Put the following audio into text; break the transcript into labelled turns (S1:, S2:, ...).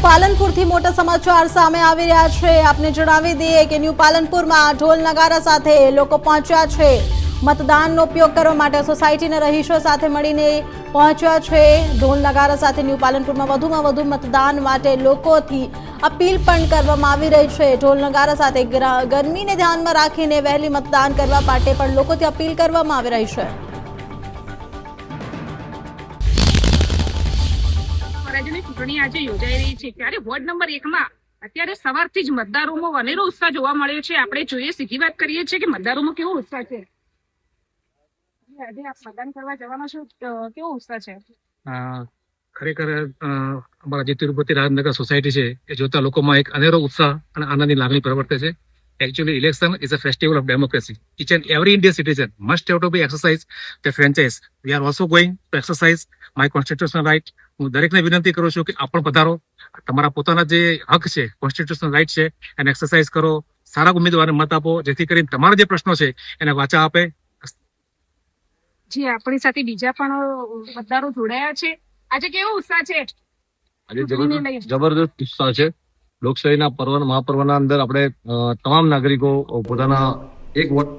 S1: પાલનપુરથી મોટા સમાચાર સામે આવી રહ્યા છે। આપને જણાવી દઈએ કે ન્યૂ પાલનપુરમાં ઢોલ નગારા સાથે લોકો પહોંચ્યા છે। મતદાનનો ઉપયોગ કરવા માટે સોસાયટીના રહીશો સાથે મળીને પહોંચ્યા છે। ઢોલ નગારા સાથે ન્યૂ પાલનપુરમાં વધુમાં વધુ મતદાન માટે લોકોથી અપીલ પણ કરવામાં આવી રહી છે। ઢોલ નગારા સાથે ગરમીને ધ્યાનમાં રાખીને વહેલી મતદાન કરવા માટે પણ લોકોથી અપીલ કરવામાં આવી રહી છે।
S2: રાજ્યની ચૂંટણી આજે યોજાઈ રહી છે ત્યારે વોર્ડ નંબર 1 માં અત્યારે સવારથી જ મતદારોમાં અનેરો ઉત્સાહ જોવા મળ્યો છે। આપણે જોઈએ સીધી વાત કરીએ છીએ કે મતદારોમાં કેવો ઉત્સાહ છે। આજે આપ મતદાન કરવા જવાના છો, કેવો ઉત્સાહ છે?
S3: ખરેખર અમારા જે તિરુપતિ રાજનગર સોસાયટી છે એ જોતા લોકોમાં એક અનેરો ઉત્સાહ અને આનંદની લાગણી પ્રવર્તે છે। Actually, election is a festival of democracy. Each and every Indian citizen must have to be exercise their franchise. We are also going to exercise my constitutional right. હું દરેકને વિનંતી કરું છું કે આપ પણ પધારો, તમારા પોતાના જે હક છે, કોન્સ્ટિટ્યુશનલ રાઇટ છે, એને એક્સરસાઇઝ કરો, સારા ઉમેદવારને મત આપો, જેથી કરીને તમારા જે પ્રશ્નો છે એને વાચા આપે।
S2: જી, આપણી સાથે બીજા પણ મતદારો જોડાયા છે। આજે કેવો ઉત્સાહ છે?
S4: આજે જબરદસ્ત ઉત્સાહ છે। લોકશાહીના પર્વ મહાપર્વના અંદર આપણે તમામ નાગરિકો પોતાના એક વોટ